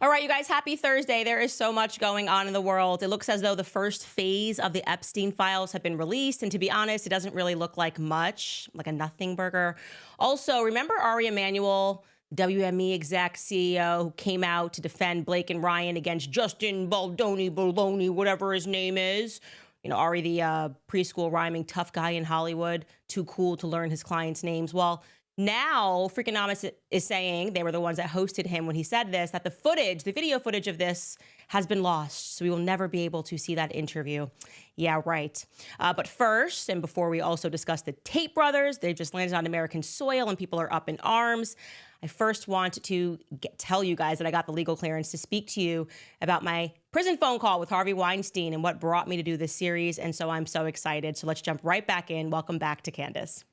All right, you guys, happy Thursday. There is so much going on in the world. It looks as though the first phase of the Epstein files have been released. And to be honest, it doesn't really look like much, like a nothing burger. Also, remember Ari Emanuel, WME exec CEO, who came out to defend Blake and Ryan against Justin Baldoni, Bologna, whatever his name is? You know, Ari, the preschool rhyming tough guy in Hollywood, too cool to learn his clients' names. Well, now, Freakonomics is saying, they were the ones that hosted him when he said this, that the video footage of this has been lost. So we will never be able to see that interview. Yeah, right. But first, and before we also discuss the Tate brothers, they've just landed on American soil and people are up in arms. I first want to tell you guys that I got the legal clearance to speak to you about my prison phone call with Harvey Weinstein and what brought me to do this series. And so I'm so excited. So let's jump right back in. Welcome back to Candace.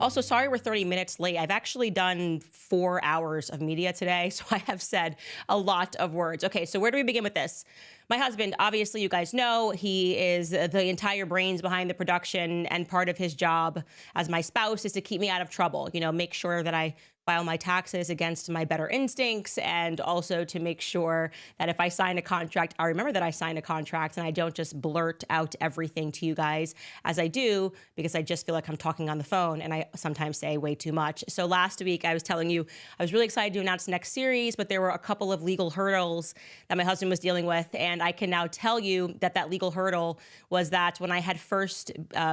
Also, sorry we're 30 minutes late. I've actually done 4 hours of media today, so I have said a lot of words. Okay, so where do we begin with this? My husband, obviously, you guys know, he is the entire brains behind the production, and part of his job as my spouse is to keep me out of trouble, you know, make sure that I file my taxes against my better instincts, and also to make sure that if I sign a contract, I remember that I signed a contract and I don't just blurt out everything to you guys as I do, because I just feel like I'm talking on the phone and I sometimes say way too much. So last week I was telling you I was really excited to announce the next series, but there were a couple of legal hurdles that my husband was dealing with. And I can now tell you that that legal hurdle was that when I had first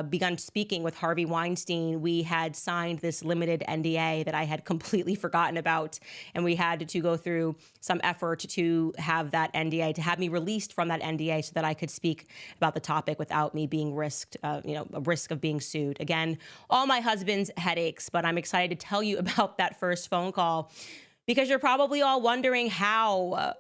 begun speaking with Harvey Weinstein, we had signed this limited NDA that I had completely forgotten about. And we had to go through some effort to have that NDA, to have me released from that NDA so that I could speak about the topic without me being risked, a risk of being sued. Again, all my husband's headaches, but I'm excited to tell you about that first phone call, because you're probably all wondering how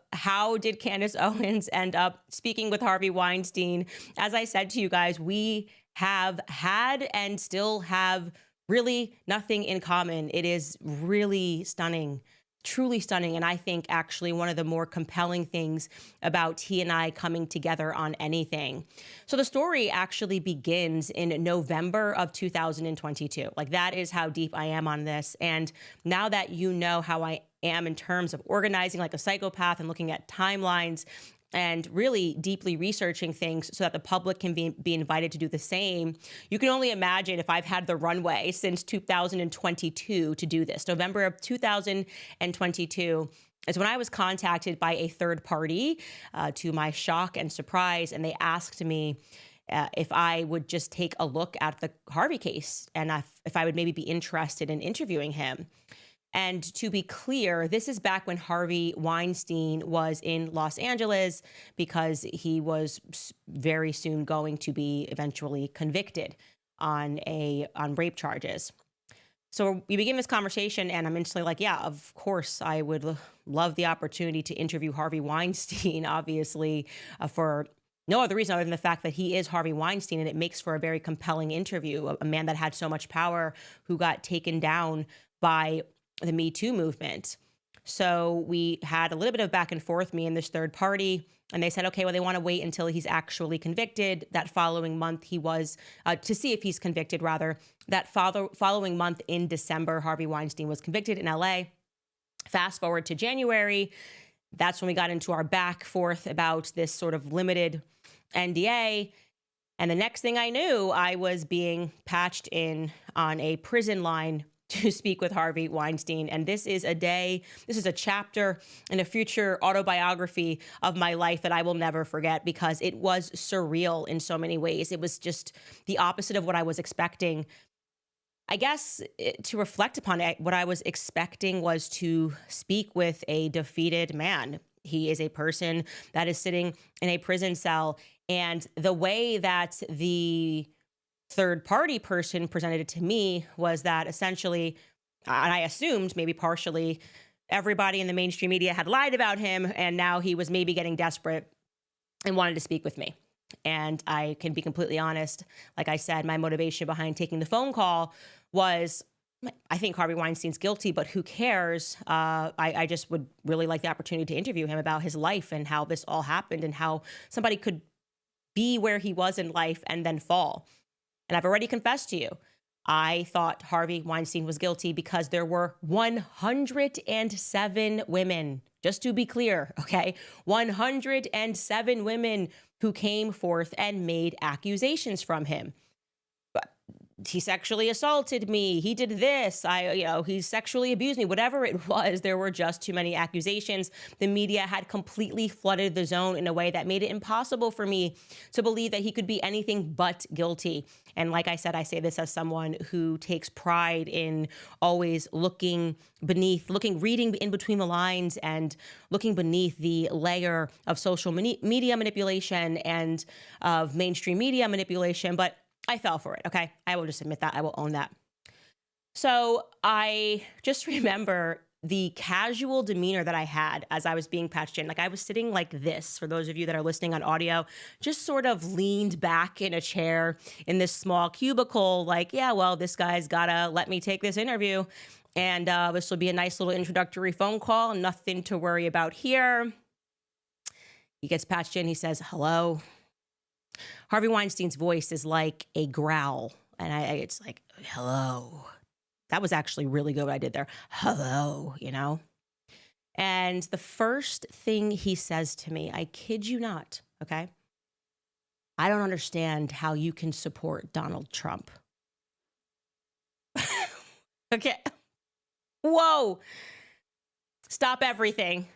did Candace Owens end up speaking with Harvey Weinstein? As I said to you guys, we have had and still have really nothing in common. It is really stunning, truly stunning. And I think actually one of the more compelling things about he and I coming together on anything. So the story actually begins in November of 2022. Like, that is how deep I am on this. And now that you know how I am in terms of organizing like a psychopath and looking at timelines and really deeply researching things so that the public can be invited to do the same, you can only imagine if I've had the runway since 2022 to do this. November of 2022 is when I was contacted by a third party, to my shock and surprise, and they asked me if I would just take a look at the Harvey case and if I would maybe be interested in interviewing him. And to be clear, this is back when Harvey Weinstein was in Los Angeles, because he was very soon going to be eventually convicted on rape charges. So we begin this conversation and I'm instantly like, yeah, of course, I would love the opportunity to interview Harvey Weinstein, obviously, for no other reason other than the fact that he is Harvey Weinstein, and it makes for a very compelling interview. A man that had so much power, who got taken down by the MeToo movement. So we had a little bit of back and forth, me and this third party, and they said, okay, well, they want to wait until he's actually convicted. That following month he was, to see if he's convicted rather, that following month in December, Harvey Weinstein was convicted in LA. Fast forward to January, that's when we got into our back forth about this sort of limited NDA. And the next thing I knew, I was being patched in on a prison line to speak with Harvey Weinstein. And this is a chapter in a future autobiography of my life that I will never forget, because it was surreal in so many ways. It was just the opposite of what I was expecting. I guess to reflect upon it, what I was expecting was to speak with a defeated man. He is a person that is sitting in a prison cell. And the way that the third party person presented it to me was that essentially, and I assumed maybe partially, everybody in the mainstream media had lied about him, and now he was maybe getting desperate and wanted to speak with me. And I can be completely honest. Like I said, my motivation behind taking the phone call was I think Harvey Weinstein's guilty, but who cares? I just would really like the opportunity to interview him about his life and how this all happened and how somebody could be where he was in life and then fall. And I've already confessed to you, I thought Harvey Weinstein was guilty because there were 107 women, just to be clear, okay? 107 women who came forth and made accusations from him. He sexually assaulted me. He did this. He sexually abused me. Whatever it was, there were just too many accusations. The media had completely flooded the zone in a way that made it impossible for me to believe that he could be anything but guilty. And like I said, I say this as someone who takes pride in always reading in between the lines and looking beneath the layer of social media manipulation and of mainstream media manipulation. But I fell for it, okay? I will just admit that. I will own that. So I just remember the casual demeanor that I had as I was being patched in. Like I was sitting like this, for those of you that are listening on audio, just sort of leaned back in a chair in this small cubicle, like, yeah, well, this guy's gotta let me take this interview. And this will be a nice little introductory phone call, nothing to worry about here. He gets patched in, he says, hello. Harvey Weinstein's voice is like a growl. And it's like, hello. That was actually really good what I did there. Hello, And the first thing he says to me, I kid you not, okay? I don't understand how you can support Donald Trump. Okay. Whoa. Stop everything.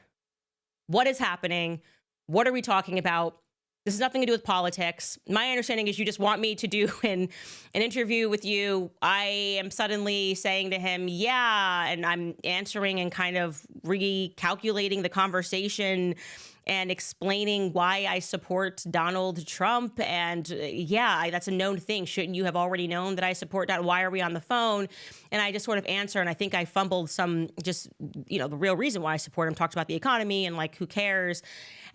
What is happening? What are we talking about? This has nothing to do with politics. My understanding is you just want me to do an interview with you. I am suddenly saying to him, yeah, and I'm answering and kind of recalculating the conversation and explaining why I support Donald Trump. And that's a known thing. Shouldn't you have already known that I support Donald? Why are we on the phone? And I just sort of answer, and I think I fumbled the real reason why I support him, talked about the economy and like, who cares?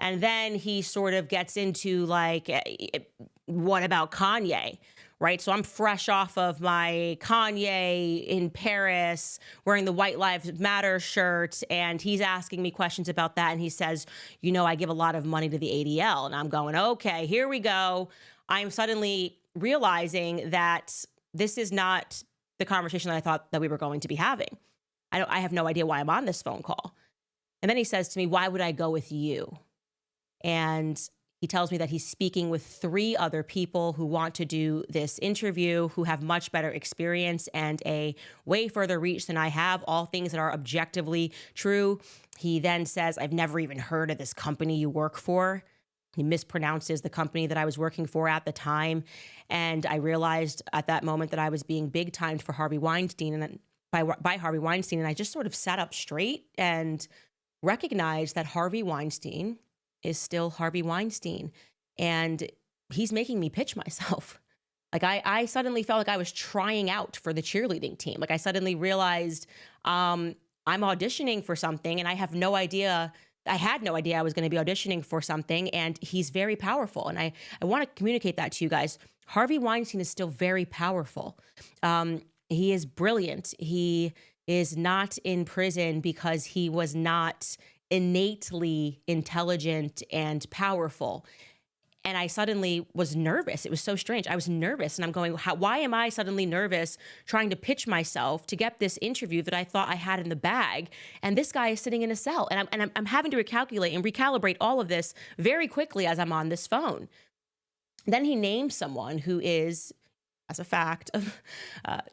And then he sort of gets into like, what about Kanye? Right. So I'm fresh off of my Kanye in Paris wearing the White Lives Matter shirt. And he's asking me questions about that. And he says, I give a lot of money to the ADL. And I'm going, okay, here we go. I'm suddenly realizing that this is not the conversation that I thought that we were going to be having. I have no idea why I'm on this phone call. And then he says to me, why would I go with you? And he tells me that he's speaking with 3 other people who want to do this interview, who have much better experience and a way further reach than I have, all things that are objectively true. He then says, I've never even heard of this company you work for. He mispronounces the company that I was working for at the time. And I realized at that moment that I was being big timed for Harvey Weinstein and by Harvey Weinstein. And I just sort of sat up straight and recognized that Harvey Weinstein is still Harvey Weinstein. And he's making me pitch myself. Like I suddenly felt like I was trying out for the cheerleading team. Like I suddenly realized I'm auditioning for something and I have no idea. I had no idea I was going to be auditioning for something, and he's very powerful. And I want to communicate that to you guys. Harvey Weinstein is still very powerful. He is brilliant. He is not in prison because he was not innately intelligent and powerful. And I suddenly was nervous. It was so strange. I was nervous and I'm going, why am I suddenly nervous trying to pitch myself to get this interview that I thought I had in the bag? And this guy is sitting in a cell and I'm having to recalculate and recalibrate all of this very quickly as I'm on this phone. Then he named someone who is, as a fact,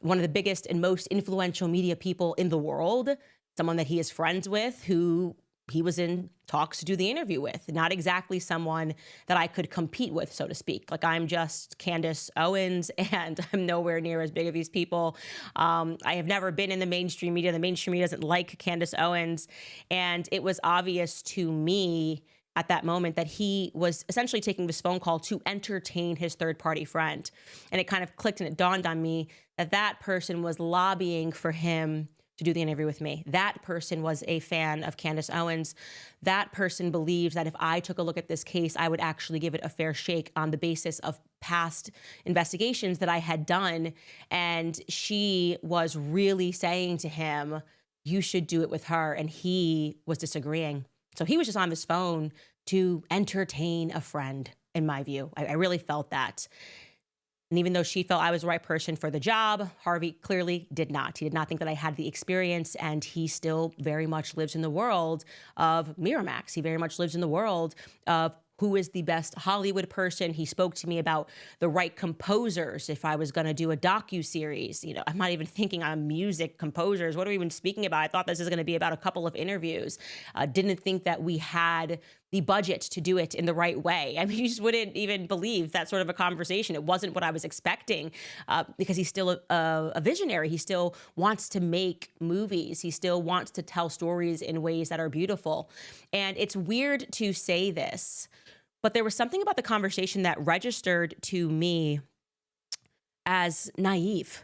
one of the biggest and most influential media people in the world, someone that he is friends with, who he was in talks to do the interview with, not exactly someone that I could compete with, so to speak. Like I'm just Candace Owens and I'm nowhere near as big of these people. I have never been in the mainstream media. The mainstream media doesn't like Candace Owens. And it was obvious to me at that moment that he was essentially taking this phone call to entertain his third-party friend. And it kind of clicked and it dawned on me that that person was lobbying for him to do the interview with me. That person was a fan of Candace Owens. That person believed that if I took a look at this case, I would actually give it a fair shake on the basis of past investigations that I had done. And she was really saying to him, you should do it with her. And he was disagreeing. So he was just on his phone to entertain a friend, in my view. I really felt that. And even though she felt I was the right person for the job, Harvey clearly did not. He did not think that I had the experience, and he still very much lives in the world of Miramax. He very much lives in the world of who is the best Hollywood person. He spoke to me about the right composers if I was going to do a docuseries. You know, I'm not even thinking on music composers. What are we even speaking about? I thought this is going to be about a couple of interviews. Didn't think that we had the budget to do it in the right way. I mean, you just wouldn't even believe that sort of a conversation. It wasn't what I was expecting because he's still a visionary. He still wants to make movies. He still wants to tell stories in ways that are beautiful. And it's weird to say this, but there was something about the conversation that registered to me as naive.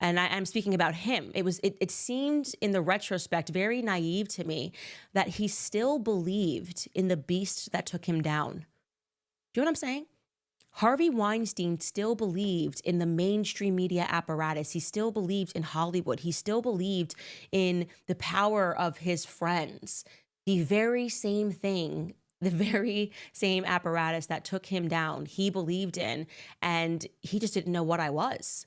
And I'm speaking about him. It seemed in the retrospect very naive to me that he still believed in the beast that took him down. Do you know what I'm saying? Harvey Weinstein still believed in the mainstream media apparatus. He still believed in Hollywood. He still believed in the power of his friends. The very same thing, the very same apparatus that took him down, he believed in, and he just didn't know what I was.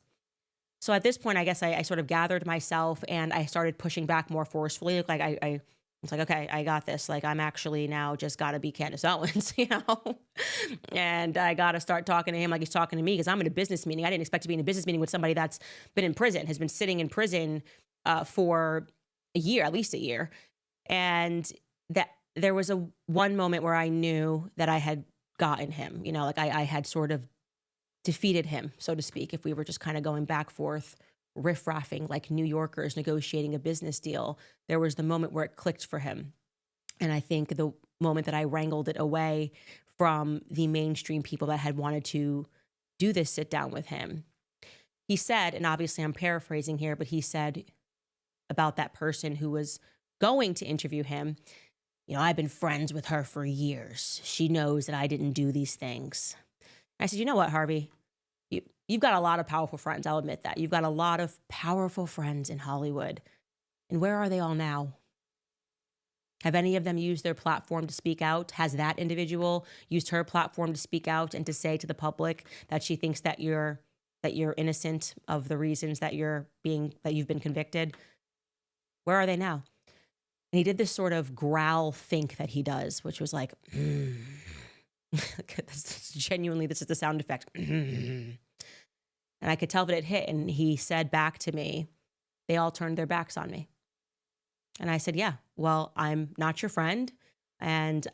So at this point, I guess I sort of gathered myself and I started pushing back more forcefully. Like I was like, okay, I got this. Like I'm actually now just got to be Candace Owens, you know? And I got to start talking to him like he's talking to me because I'm in a business meeting. I didn't expect to be in a business meeting with somebody that's been in prison, has been sitting in prison for a year, at least a year. And that there was one moment where I knew that I had gotten him, you know, like I had sort of defeated him, so to speak, if we were just kind of going back forth, riff-raffing like New Yorkers negotiating a business deal. There was the moment where it clicked for him. And I think the moment that I wrangled it away from the mainstream people that had wanted to do this sit down with him. He said, and obviously I'm paraphrasing here, but he said about that person who was going to interview him, you know, I've been friends with her for years. She knows that I didn't do these things. I said, you know what, Harvey? You've got a lot of powerful friends. I'll admit that. You've got a lot of powerful friends in Hollywood. And where are they all now? Have any of them used their platform to speak out? Has that individual used her platform to speak out and to say to the public that she thinks that you're innocent of the reasons that you've been convicted? Where are they now? And he did this sort of growl think that he does, which was like, genuinely, this is the sound effect. And I could tell that it hit. And he said back to me, they all turned their backs on me. And I said, yeah, well, I'm not your friend. And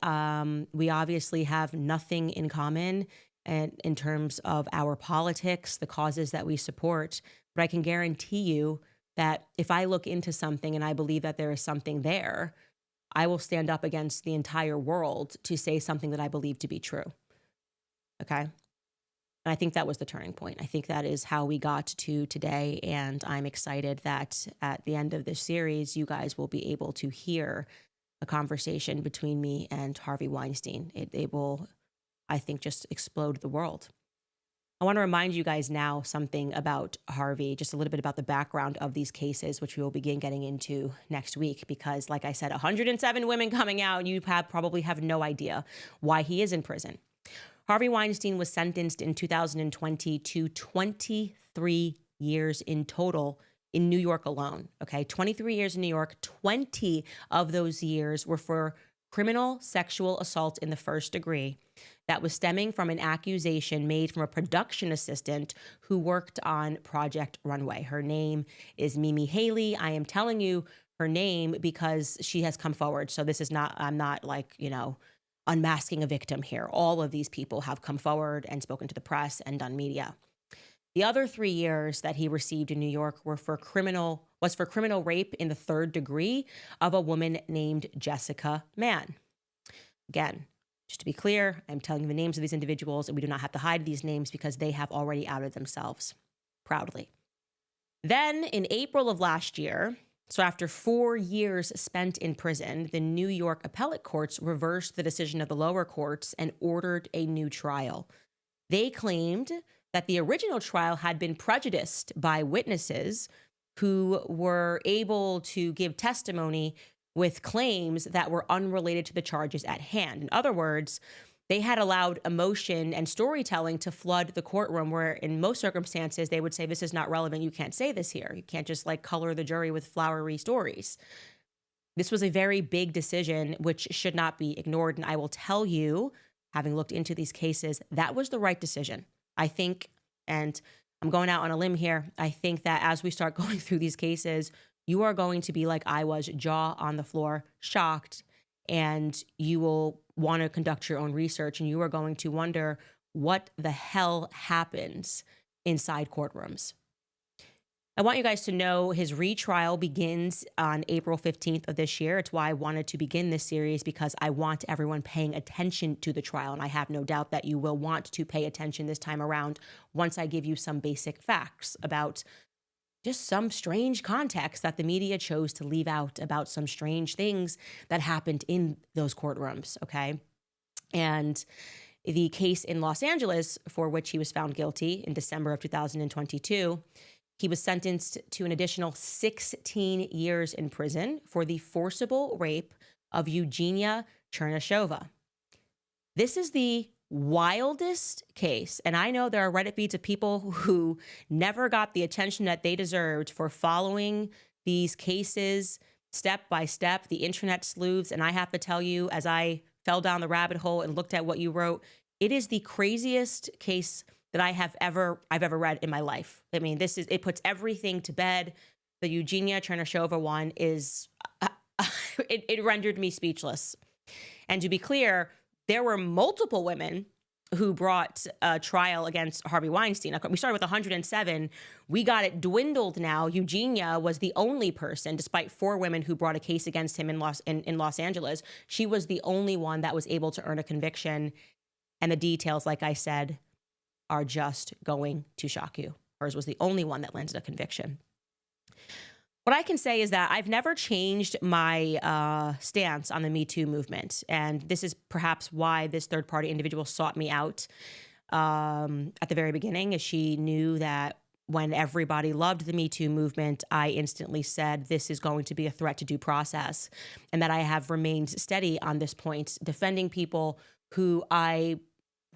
we obviously have nothing in common and in terms of our politics, the causes that we support. But I can guarantee you that if I look into something and I believe that there is something there, I will stand up against the entire world to say something that I believe to be true. Okay? And I think that was the turning point. I think that is how we got to today. And I'm excited that at the end of this series, you guys will be able to hear a conversation between me and Harvey Weinstein. It will, I think, just explode the world. I want to remind you guys now something about Harvey, just a little bit about the background of these cases, which we will begin getting into next week. Because like I said, 107 women coming out, you probably have no idea why he is in prison. Harvey Weinstein was sentenced in 2020 to 23 years in total in New York alone. Okay, 23 years in New York, 20 of those years were for criminal sexual assault in the first degree that was stemming from an accusation made from a production assistant who worked on Project Runway. Her name is Mimi Haley. I am telling you her name because she has come forward. So this is not, I'm not like, you know, unmasking a victim here. All of these people have come forward and spoken to the press and done media. The other 3 years that he received in New York was for criminal rape in the third degree of a woman named Jessica Mann. Again, just to be clear, I'm telling you the names of these individuals, and we do not have to hide these names because they have already outed themselves proudly. Then in April of last year, So after 4 years spent in prison, the New York appellate courts reversed the decision of the lower courts and ordered a new trial. They claimed that the original trial had been prejudiced by witnesses who were able to give testimony with claims that were unrelated to the charges at hand. In other words, they had allowed emotion and storytelling to flood the courtroom, where in most circumstances they would say, this is not relevant. You can't say this here. You can't just like color the jury with flowery stories. This was a very big decision, which should not be ignored. And I will tell you, having looked into these cases, that was the right decision. I think, and I'm going out on a limb here, I think that as we start going through these cases, you are going to be like I was, jaw on the floor, shocked, and you will want to conduct your own research, and you are going to wonder what the hell happens inside courtrooms. I want you guys to know his retrial begins on April 15th of this year. It's why I wanted to begin this series, because I want everyone paying attention to the trial. And I have no doubt that you will want to pay attention this time around once I give you some basic facts about just some strange context that the media chose to leave out about some strange things that happened in those courtrooms, okay? And the case in Los Angeles, for which he was found guilty in December of 2022, he was sentenced to an additional 16 years in prison for the forcible rape of Eugenia Chernyshova. This is the wildest case, and I know there are Reddit feeds of people who never got the attention that they deserved for following these cases step by step, the internet sleuths. And I have to tell you, as I fell down the rabbit hole and looked at what you wrote, it is the craziest case that I've ever read in my life. I mean, it puts everything to bed. The Eugenia Chernyshova one is, it rendered me speechless. And to be clear, there were multiple women who brought a trial against Harvey Weinstein. We started with 107. We got it dwindled now. Eugenia was the only person, despite 4 women who brought a case against him in Los Angeles. She was the only one that was able to earn a conviction. And the details, like I said, are just going to shock you. Hers was the only one that landed a conviction. What I can say is that I've never changed my stance on the MeToo movement. And this is perhaps why this third-party individual sought me out at the very beginning, as she knew that when everybody loved the MeToo movement, I instantly said this is going to be a threat to due process, and that I have remained steady on this point, defending people who I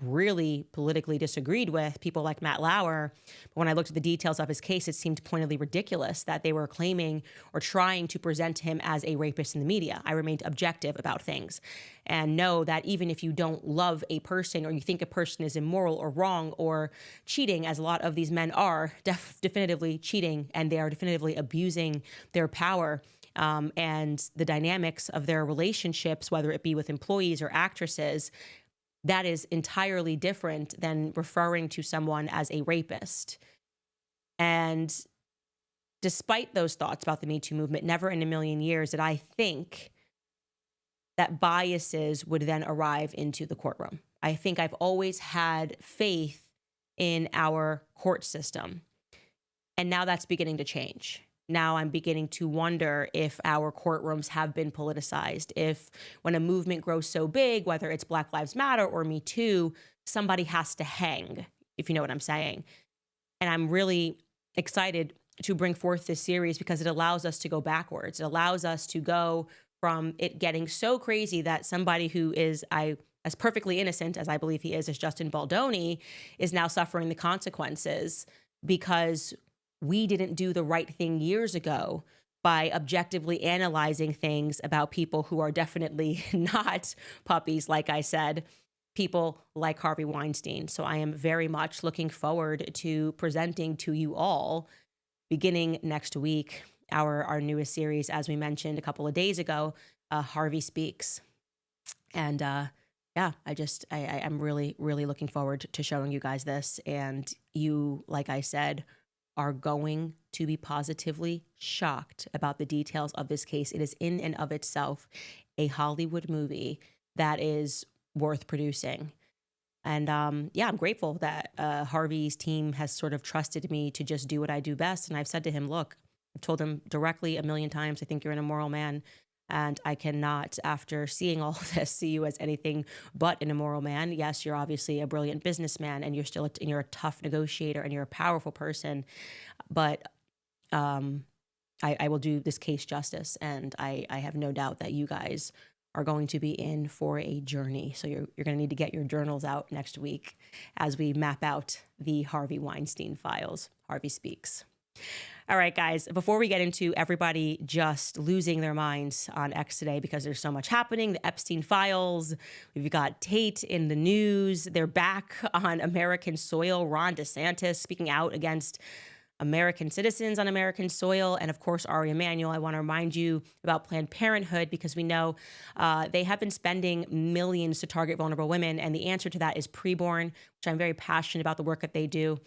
really politically disagreed with, people like Matt Lauer. But when I looked at the details of his case, it seemed pointedly ridiculous that they were claiming or trying to present him as a rapist in the media. I remained objective about things and know that even if you don't love a person, or you think a person is immoral or wrong or cheating, as a lot of these men are definitively cheating, and they are definitively abusing their power, and the dynamics of their relationships, whether it be with employees or actresses, that is entirely different than referring to someone as a rapist. And despite those thoughts about the Me Too movement, never in a million years did I think that biases would then arrive into the courtroom. I think I've always had faith in our court system. And now that's beginning to change. Now I'm beginning to wonder if our courtrooms have been politicized, if when a movement grows so big, whether it's Black Lives Matter or Me Too, somebody has to hang, if you know what I'm saying. And I'm really excited to bring forth this series because it allows us to go backwards. It allows us to go from it getting so crazy that somebody who is as perfectly innocent as I believe he is, as Justin Baldoni, is now suffering the consequences because we didn't do the right thing years ago by objectively analyzing things about people who are definitely not puppies, like I said, people like Harvey Weinstein. So I am very much looking forward to presenting to you all, beginning next week, our newest series, as we mentioned a couple of days ago, Harvey Speaks. And yeah, I'm really, really looking forward to showing you guys this. And you, like I said, are going to be positively shocked about the details of this case. It is in and of itself a Hollywood movie that is worth producing. And yeah, I'm grateful that Harvey's team has sort of trusted me to just do what I do best. And I've said to him, look, I've told him directly a million times, I think you're an immoral man. And I cannot, after seeing all of this, see you as anything but an immoral man. Yes, you're obviously a brilliant businessman, and you're a tough negotiator, and you're a powerful person. But I will do this case justice, and I have no doubt that you guys are going to be in for a journey. So you're going to need to get your journals out next week as we map out the Harvey Weinstein files. Harvey speaks. All right, guys, before we get into everybody just losing their minds on X today because there's so much happening, the Epstein files, we've got Tate in the news. They're back on American soil. Ron DeSantis speaking out against American citizens on American soil. And of course, Ari Emanuel. I want to remind you about Planned Parenthood because we know they have been spending millions to target vulnerable women. And the answer to that is PreBorn, which I'm very passionate about the work that they do.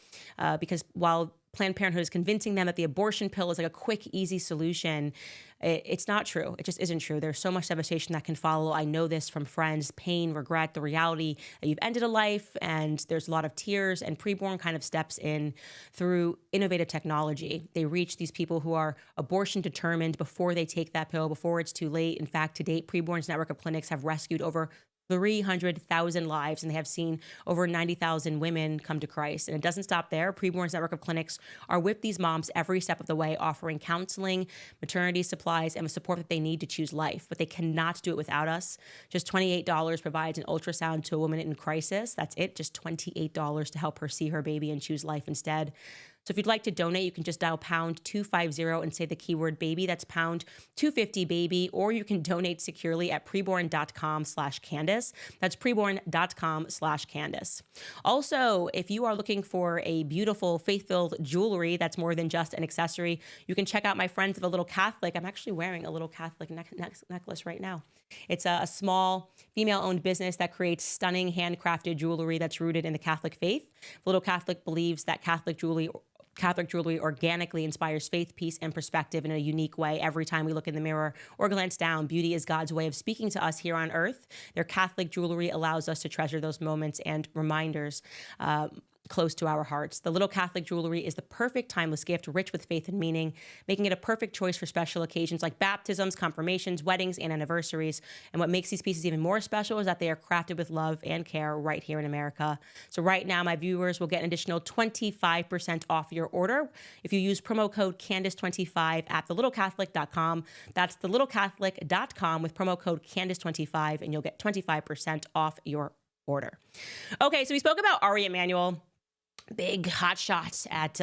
Because while Planned Parenthood is convincing them that the abortion pill is like a quick, easy solution, it's not true. It just isn't true. There's so much devastation that can follow. I know this from friends, pain, regret, the reality that you've ended a life, and there's a lot of tears, and PreBorn kind of steps in through innovative technology. They reach these people who are abortion determined before they take that pill, before it's too late. In fact, to date, PreBorn's network of clinics have rescued over 300,000 lives, and they have seen over 90,000 women come to Christ. And it doesn't stop there. PreBorn's network of clinics are with these moms every step of the way, offering counseling, maternity supplies, and the support that they need to choose life. But they cannot do it without us. Just $28 provides an ultrasound to a woman in crisis. That's it, just $28 to help her see her baby and choose life instead. So if you'd like to donate, you can just dial pound 250 and say the keyword baby. That's pound 250 baby, or you can donate securely at preborn.com/Candace. That's preborn.com/Candace. Also, if you are looking for a beautiful faith-filled jewelry that's more than just an accessory, you can check out my friends at The Little Catholic. I'm actually wearing a Little Catholic necklace right now. It's a small female-owned business that creates stunning handcrafted jewelry that's rooted in the Catholic faith. The Little Catholic believes that Catholic jewelry organically inspires faith, peace, and perspective in a unique way. Every time we look in the mirror or glance down, beauty is God's way of speaking to us here on earth. Their Catholic jewelry allows us to treasure those moments and reminders close to our hearts. The Little Catholic jewelry is the perfect timeless gift, rich with faith and meaning, making it a perfect choice for special occasions like baptisms, confirmations, weddings, and anniversaries. And what makes these pieces even more special is that they are crafted with love and care right here in America. So right now, my viewers will get an additional 25% off your order if you use promo code Candace25 at thelittlecatholic.com. That's thelittlecatholic.com with promo code Candace25, and you'll get 25% off your order. Okay, so we spoke about Ari Emanuel, big hot shots at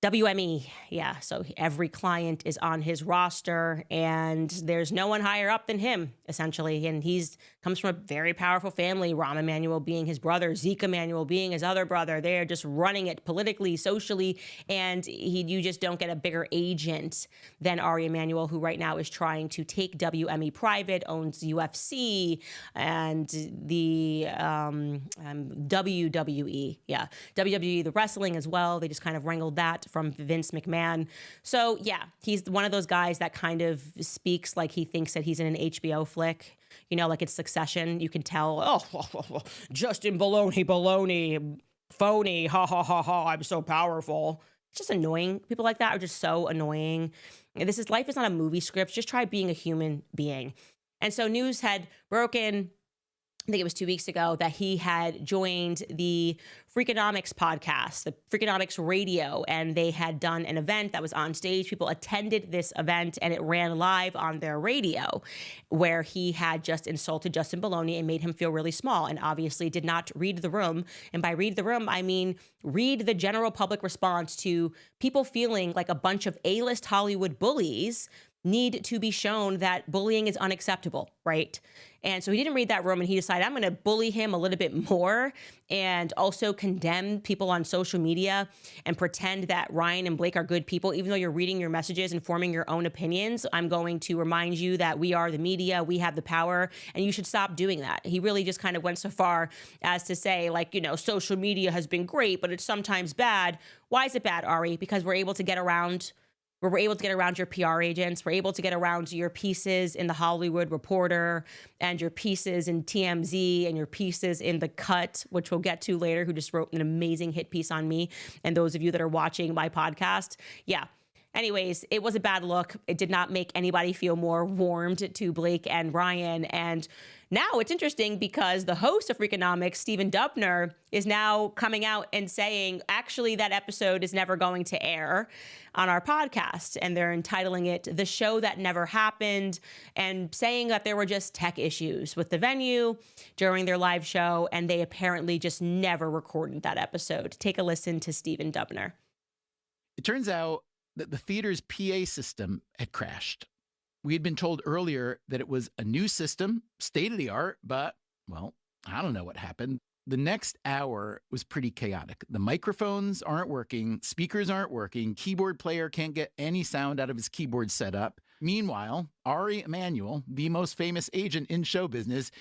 WME. Yeah, so every client is on his roster, and there's no one higher up than him, essentially. And comes from a very powerful family, Rahm Emanuel being his brother, Zeke Emanuel being his other brother. They're just running it politically, socially, and you just don't get a bigger agent than Ari Emanuel, who right now is trying to take WME private, owns UFC and the WWE. Yeah, WWE, the wrestling as well. They just kind of wrangled that from Vince McMahon. So yeah, he's one of those guys that kind of speaks like he thinks that he's in an HBO flick, like it's Succession. You can tell, Justin baloney, phony, ha, ha, ha, ha, I'm so powerful. It's just annoying. People like that are just so annoying. Life is not a movie script. Just try being a human being. And so news had broken, I think it was 2 weeks ago, that he had joined the Freakonomics podcast, the Freakonomics radio, and they had done an event that was on stage. People attended this event, and it ran live on their radio, where he had just insulted Justin Baloney and made him feel really small, and obviously did not read the room. And by read the room, I mean read the general public response to people feeling like a bunch of A-list Hollywood bullies need to be shown that bullying is unacceptable, right? And so he didn't read that room, and he decided, I'm going to bully him a little bit more and also condemn people on social media and pretend that Ryan and Blake are good people. Even though you're reading your messages and forming your own opinions, I'm going to remind you that we are the media, we have the power, and you should stop doing that. He really just kind of went so far as to say, social media has been great, but it's sometimes bad. Why is it bad, Ari? Because we're able to get around your PR agents. We're able to get around your pieces in The Hollywood Reporter and your pieces in TMZ and your pieces in The Cut, which we'll get to later, who just wrote an amazing hit piece on me. And those of you that are watching my podcast, yeah. Anyways, it was a bad look. It did not make anybody feel more warmed to Blake and Ryan. And now it's interesting because the host of Freakonomics, Stephen Dubner, is now coming out and saying, actually, that episode is never going to air on our podcast. And they're entitling it The Show That Never Happened, and saying that there were just tech issues with the venue during their live show. And they apparently just never recorded that episode. Take a listen to Stephen Dubner. It turns out that the theater's PA system had crashed. We had been told earlier that it was a new system, state of the art, but, well, I don't know what happened. The next hour was pretty chaotic. The microphones aren't working, speakers aren't working, keyboard player can't get any sound out of his keyboard setup. Meanwhile, Ari Emanuel, the most famous agent in show business,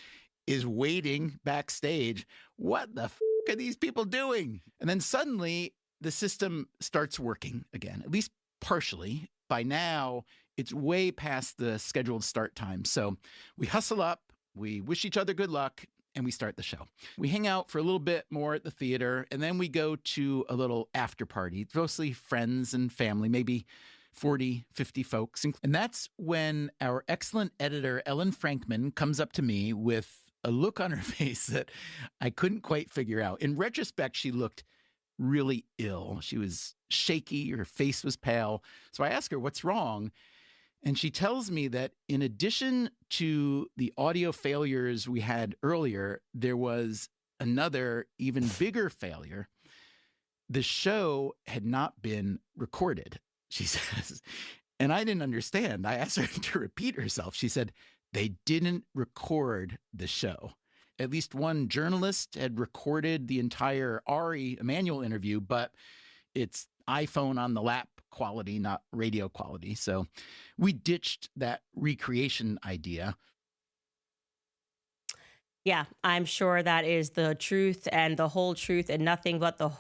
is waiting backstage. What the f*** are these people doing? And then suddenly the system starts working again, at least partially. By now, it's way past the scheduled start time. So we hustle up, we wish each other good luck, and we start the show. We hang out for a little bit more at the theater, and then we go to a little after party, mostly friends and family, maybe 40, 50 folks. And that's when our excellent editor, Ellen Frankman, comes up to me with a look on her face that I couldn't quite figure out. In retrospect, she looked really ill. She was shaky, her face was pale. So I asked her, what's wrong? And she tells me that in addition to the audio failures we had earlier, there was another even bigger failure. The show had not been recorded, she says. And I didn't understand. I asked her to repeat herself. She said, they didn't record the show. At least one journalist had recorded the entire Ari Emanuel interview, but it's iPhone on the lap quality, not radio quality. So we ditched that recreation idea. Yeah, I'm sure that is the truth and the whole truth and nothing but the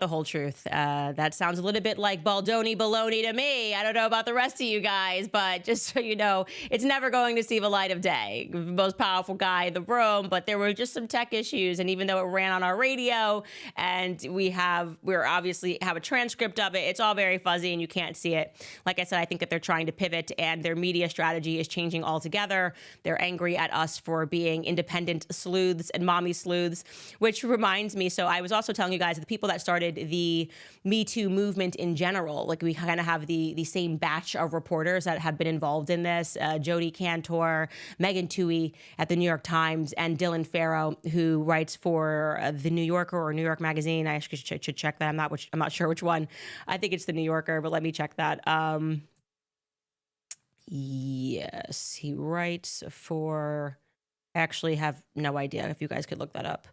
whole truth. That sounds a little bit like Baldoni baloney to me. I don't know about the rest of you guys, but just so you know, it's never going to see the light of day. The most powerful guy in the room, but there were just some tech issues. And even though it ran on our radio and we're obviously have a transcript of it, it's all very fuzzy and you can't see it. Like I said, I think that they're trying to pivot and their media strategy is changing altogether. They're angry at us for being independent sleuths and mommy sleuths, which reminds me. So I was also telling you guys the people that started the MeToo movement in general. Like we kind of have the same batch of reporters that have been involved in this. Jodi Kantor, Megan Twohey at the New York Times, and Dylan Farrow, who writes for the New Yorker or New York Magazine. I actually should check that. I'm not sure which one. I think it's the New Yorker, but let me check that. Yes, he writes for. I actually have no idea if you guys could look that up.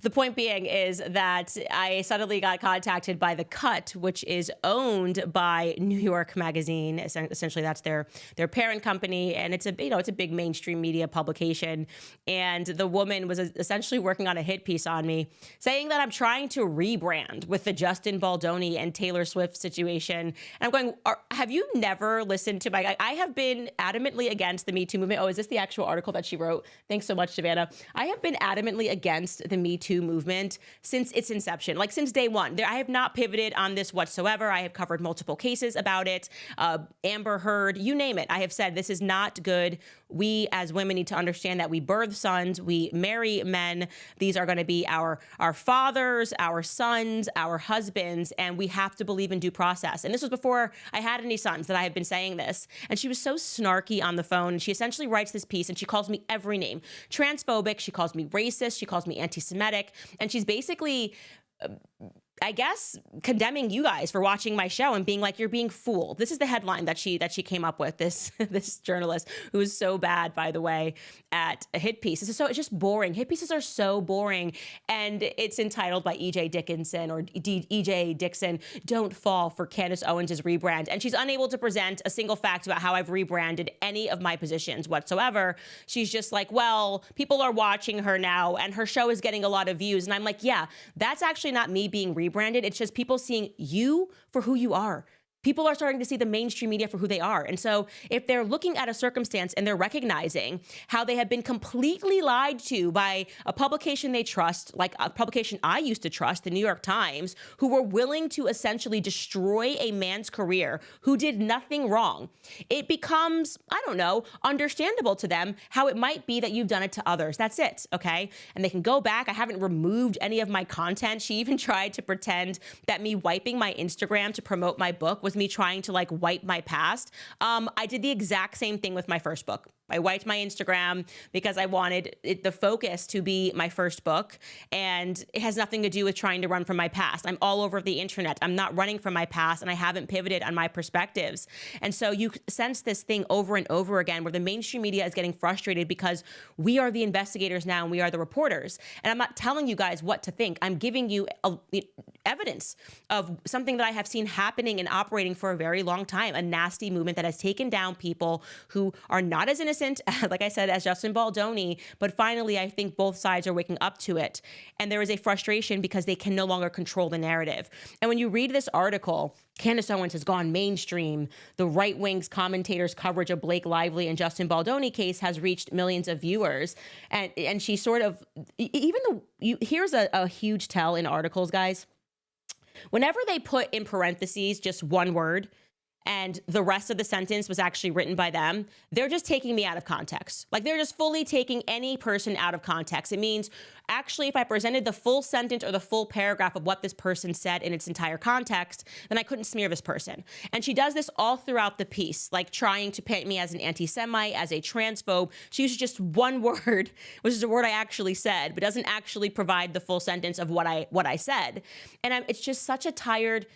The point being is that I suddenly got contacted by The Cut, which is owned by New York Magazine. Essentially, that's their parent company, and it's a big mainstream media publication. And the woman was essentially working on a hit piece on me, saying that I'm trying to rebrand with the Justin Baldoni and Taylor Swift situation. And I'm going, have you never listened to my? I have been adamantly against the Me Too movement. Oh, is this the actual article that she wrote? Thanks so much, Savannah. I have been adamantly against the Me Too movement since its inception, like since day one. I have not pivoted on this whatsoever. I have covered multiple cases about it. Amber Heard, you name it. I have said this is not good. We as women need to understand that we birth sons, we marry men. These are going to be our fathers, our sons, our husbands, and we have to believe in due process. And this was before I had any sons that I have been saying this. And she was so snarky on the phone. She essentially writes this piece and she calls me every name. Transphobic, she calls me racist, she calls me anti-Semitic. And she's basically, I guess, condemning you guys for watching my show and being like, you're being fooled. This is the headline that she came up with, this journalist who is so bad, by the way, at a hit piece. It's just boring. Hit pieces are so boring. And it's entitled by E.J. Dickinson or E.J. Dixon, Don't Fall for Candace Owens' Rebrand. And she's unable to present a single fact about how I've rebranded any of my positions whatsoever. She's just like, well, people are watching her now and her show is getting a lot of views. And I'm like, yeah, that's actually not me being rebranded. It's just people seeing you for who you are. People are starting to see the mainstream media for who they are. And so if they're looking at a circumstance and they're recognizing how they have been completely lied to by a publication they trust, like a publication I used to trust, the New York Times, who were willing to essentially destroy a man's career who did nothing wrong, it becomes, I don't know, understandable to them how it might be that you've done it to others. That's it, okay? And they can go back. I haven't removed any of my content. She even tried to pretend that me wiping my Instagram to promote my book was me trying to like wipe my past. I did the exact same thing with my first book. I wiped my Instagram because I wanted the focus to be my first book, and it has nothing to do with trying to run from my past. I'm all over the internet. I'm not running from my past, and I haven't pivoted on my perspectives. And so you sense this thing over and over again where the mainstream media is getting frustrated because we are the investigators now and we are the reporters. And I'm not telling you guys what to think. I'm giving you evidence of something that I have seen happening and operating for a very long time, a nasty movement that has taken down people who are not as innocent, like I said, as Justin Baldoni, but finally I think both sides are waking up to it. And there is a frustration because they can no longer control the narrative. And when you read this article, Candace Owens has gone mainstream. The right wing's commentators' coverage of Blake Lively and Justin Baldoni case has reached millions of viewers. And she sort of, even though here's a huge tell in articles, guys. Whenever they put in parentheses just one word and the rest of the sentence was actually written by them, they're just taking me out of context. Like they're just fully taking any person out of context. It means actually if I presented the full sentence or the full paragraph of what this person said in its entire context, then I couldn't smear this person. And she does this all throughout the piece, like trying to paint me as an anti-Semite, as a transphobe. She uses just one word, which is a word I actually said, but doesn't actually provide the full sentence of what I said. And it's just such a tired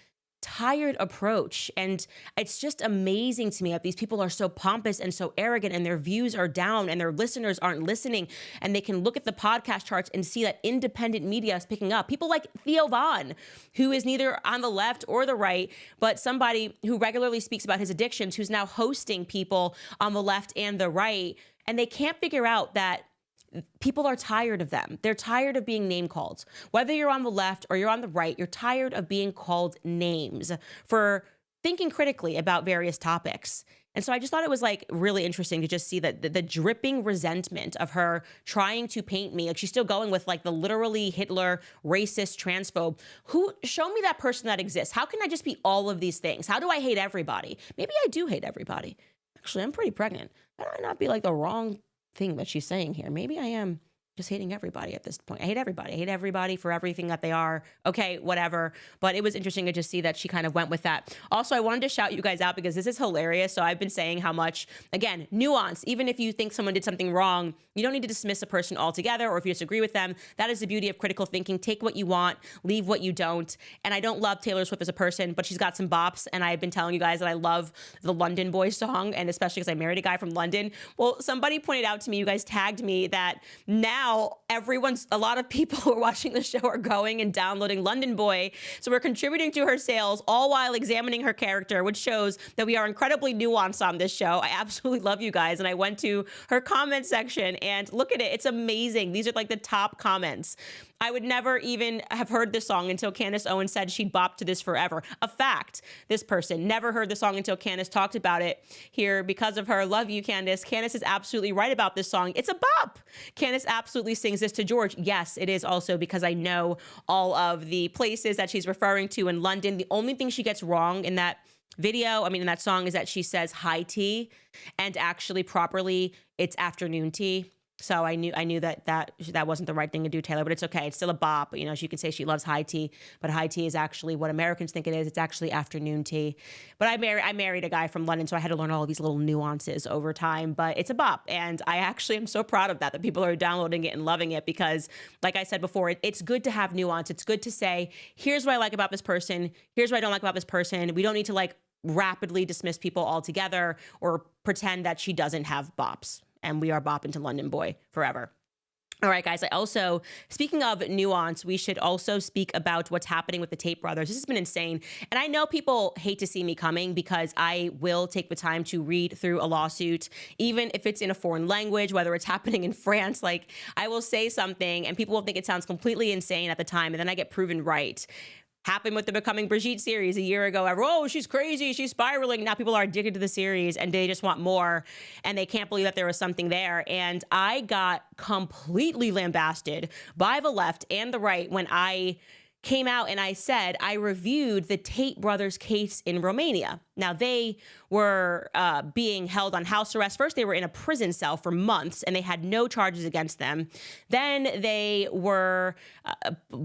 approach. And it's just amazing to me that these people are so pompous and so arrogant and their views are down and their listeners aren't listening. And they can look at the podcast charts and see that independent media is picking up. People like Theo Von, who is neither on the left or the right, but somebody who regularly speaks about his addictions, who's now hosting people on the left and the right. And they can't figure out that people are tired of them. They're tired of being name called. Whether you're on the left or you're on the right, you're tired of being called names for thinking critically about various topics. And so I just thought it was like really interesting to just see that the dripping resentment of her trying to paint me, like she's still going with like the literally Hitler, racist, transphobe. Show me that person that exists. How can I just be all of these things? How do I hate everybody? Maybe I do hate everybody. Actually, I'm pretty pregnant. That might not be like the wrong thing that she's saying here. Maybe I am just hating everybody at this point. I hate everybody. I hate everybody for everything that they are. Okay, whatever. But it was interesting to just see that she kind of went with that. Also, I wanted to shout you guys out because this is hilarious. So I've been saying how much, again, nuance. Even if you think someone did something wrong, you don't need to dismiss a person altogether, or if you disagree with them. That is the beauty of critical thinking. Take what you want, leave what you don't. And I don't love Taylor Swift as a person, but she's got some bops. And I've been telling you guys that I love the London Boy song, and especially because I married a guy from London. Well, somebody pointed out to me, you guys tagged me, that now a lot of people who are watching the show are going and downloading London Boy. So we're contributing to her sales, all while examining her character, which shows that we are incredibly nuanced on this show. I absolutely love you guys. And I went to her comment section and look at it. It's amazing. These are like the top comments. I would never even have heard this song until Candace Owens said she'd bop to this forever. A fact, this person never heard the song until Candace talked about it here because of her. Love you, Candace. Candace is absolutely right about this song. It's a bop. Candace absolutely sings this to George. Yes, it is also because I know all of the places that she's referring to in London. The only thing she gets wrong in that video, in that song, is that she says high tea, and actually properly it's afternoon tea. So I knew that wasn't the right thing to do, Taylor, but it's okay. It's still a bop. She can say she loves high tea, but high tea is actually what Americans think it is. It's actually afternoon tea. But I married a guy from London, so I had to learn all of these little nuances over time, but it's a bop. And I actually am so proud of that people are downloading it and loving it because, like I said before, it's good to have nuance. It's good to say, here's what I like about this person. Here's what I don't like about this person. We don't need to rapidly dismiss people altogether or pretend that she doesn't have bops. And we are bopping to London Boy forever. All right, guys. Speaking of nuance, we should also speak about what's happening with the Tate brothers. This has been insane. And I know people hate to see me coming because I will take the time to read through a lawsuit, even if it's in a foreign language, whether it's happening in France. I will say something and people will think it sounds completely insane at the time, and then I get proven right. Happened with the Becoming Brigitte series a year ago. Oh, she's crazy. She's spiraling. Now people are addicted to the series and they just want more. And they can't believe that there was something there. And I got completely lambasted by the left and the right when I came out and I said I reviewed the Tate brothers case in Romania. Now, they were being held on house arrest. First, they were in a prison cell for months and they had no charges against them. Then they were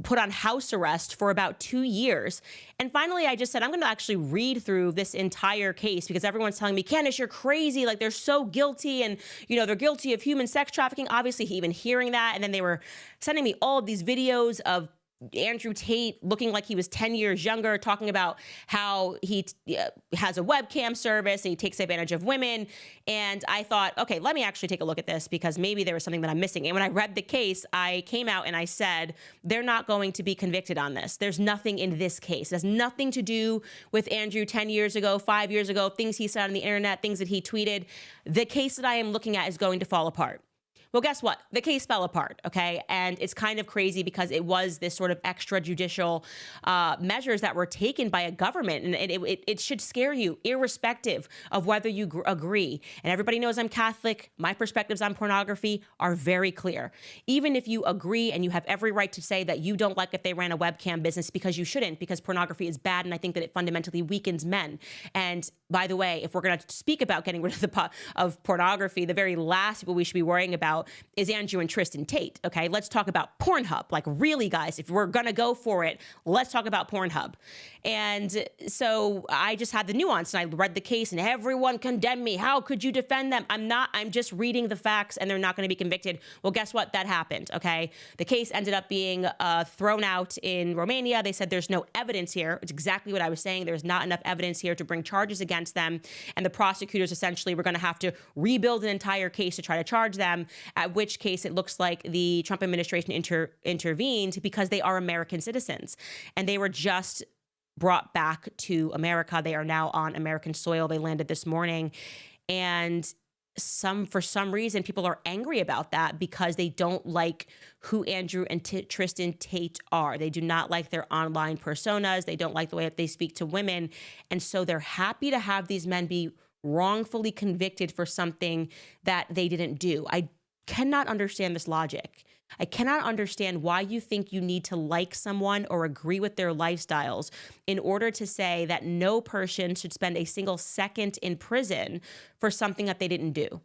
put on house arrest for about 2 years. And finally, I just said, I'm going to actually read through this entire case because everyone's telling me, Candace, you're crazy. Like, they're so guilty. And, you know, they're guilty of human sex trafficking. Obviously, even hearing that. And then they were sending me all of these videos of Andrew Tate looking like he was 10 years younger, talking about how he has a webcam service and he takes advantage of women. And I thought, okay, let me actually take a look at this because maybe there was something that I'm missing. And when I read the case, I came out and I said, they're not going to be convicted on this. There's nothing in this case. It has nothing to do with Andrew 10 years ago, 5 years ago, things he said on the internet, things that he tweeted. The case that I am looking at is going to fall apart. Well, guess what? The case fell apart, okay? And it's kind of crazy because it was this sort of extrajudicial measures that were taken by a government. And it should scare you, irrespective of whether you agree. And everybody knows I'm Catholic. My perspectives on pornography are very clear. Even if you agree and you have every right to say that you don't like if they ran a webcam business, because you shouldn't, because pornography is bad. And I think that it fundamentally weakens men. And by the way, if we're going to speak about getting rid of pornography, the very last people we should be worrying about is Andrew and Tristan Tate. Okay, let's talk about Pornhub. Like, really, guys, if we're going to go for it, let's talk about Pornhub. And so I just had the nuance and I read the case and everyone condemned me. How could you defend them? I'm not. I'm just reading the facts and they're not going to be convicted. Well, guess what? That happened. Okay, the case ended up being thrown out in Romania. They said there's no evidence here. It's exactly what I was saying. There's not enough evidence here to bring charges against them. And the prosecutors essentially were going to have to rebuild an entire case to try to charge them, at which case it looks like the Trump administration intervened because they are American citizens and they were just brought back to America. They are now on American soil. They landed this morning. And for some reason, people are angry about that because they don't like who Andrew and Tristan Tate are. They do not like their online personas. They don't like the way that they speak to women. And so they're happy to have these men be wrongfully convicted for something that they didn't do. I cannot understand this logic. I cannot understand why you think you need to like someone or agree with their lifestyles in order to say that no person should spend a single second in prison for something that they didn't do.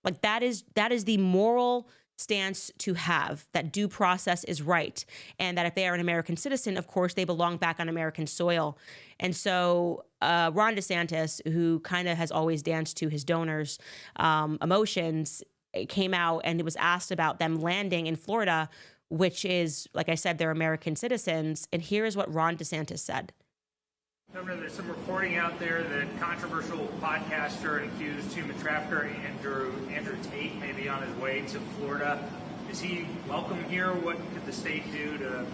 Like, that is the moral stance to have, that due process is right, and that if they are an American citizen, of course, they belong back on American soil. And so Ron DeSantis, who kind of has always danced to his donors' emotions, came out and it was asked about them landing in Florida, which is, like I said, they're American citizens. And here is what Ron DeSantis said. Governor, there's some reporting out there that controversial podcaster and accused human trafficker Andrew Tate may be on his way to Florida. Is he welcome here? What could the state do to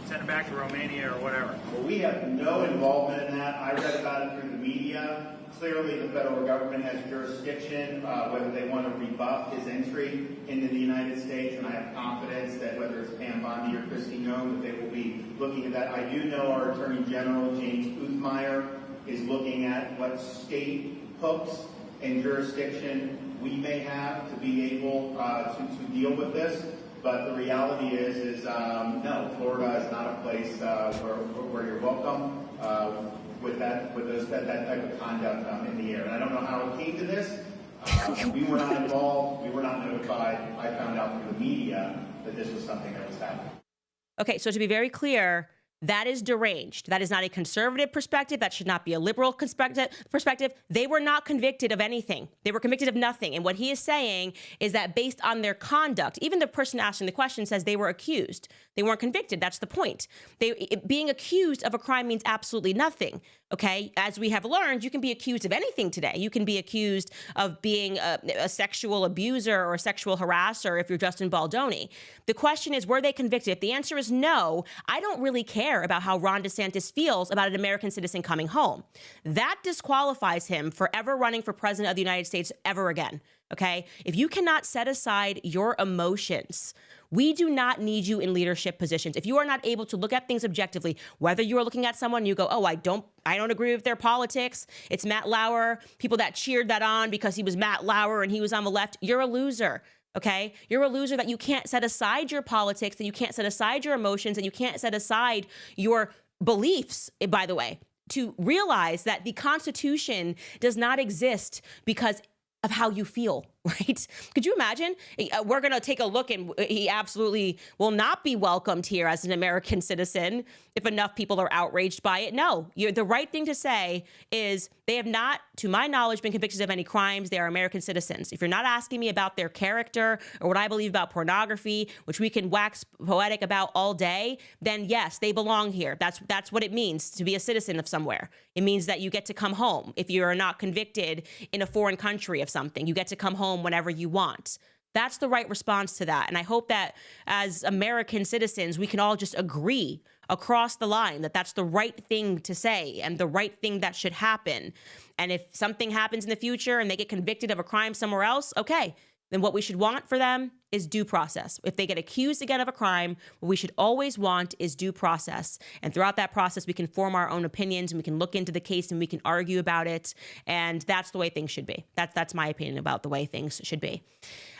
send him back to Romania or whatever? Well, we have no involvement in that. I read about it through the media. Clearly, the federal government has jurisdiction, whether they want to rebuff his entry into the United States, and I have confidence that whether it's Pam Bondi or Kristi Noem, that they will be looking at that. I do know our Attorney General, James Uthmeyer, is looking at what state hooks and jurisdiction we may have to be able to deal with this. But the reality is no, Florida is not a place where you're welcome. With that type of conduct in the air. And I don't know how it came to this. We were not involved. We were not notified. I found out through the media that this was something that was happening. Okay, so to be very clear, that is deranged. That is not a conservative perspective. That should not be a liberal perspective. They were not convicted of anything. They were convicted of nothing. And what he is saying is that based on their conduct, even the person asking the question says they were accused. They weren't convicted. That's the point. Being accused of a crime means absolutely nothing. Okay, as we have learned, you can be accused of anything today. You can be accused of being a sexual abuser or a sexual harasser if you're Justin Baldoni. The question is, were they convicted? If the answer is no, I don't really care about how Ron DeSantis feels about an American citizen coming home. That disqualifies him for ever running for president of the United States ever again. okay? If you cannot set aside your emotions, we do not need you in leadership positions. If you are not able to look at things objectively, whether you are looking at someone and you go, oh, I don't agree with their politics. It's Matt Lauer, people that cheered that on because he was Matt Lauer and he was on the left. You're a loser. Okay? You're a loser that you can't set aside your politics, that you can't set aside your emotions, and you can't set aside your beliefs, by the way, to realize that the Constitution does not exist because of how you feel, right? Could you imagine? We're going to take a look, and he absolutely will not be welcomed here as an American citizen if enough people are outraged by it. No, the right thing to say is they have not, to my knowledge, been convicted of any crimes. They are American citizens. If you're not asking me about their character or what I believe about pornography, which we can wax poetic about all day, then yes, they belong here. That's what it means to be a citizen of somewhere. It means that you get to come home. If you are not convicted in a foreign country of something, you get to come home whenever you want. That's the right response to that. And I hope that as American citizens, we can all just agree across the line that that's the right thing to say and the right thing that should happen. And if something happens in the future and they get convicted of a crime somewhere else, okay, then what we should want for them is due process. If they get accused again of a crime, what we should always want is due process. And throughout that process, we can form our own opinions and we can look into the case and we can argue about it. And that's the way things should be. That's my opinion about the way things should be.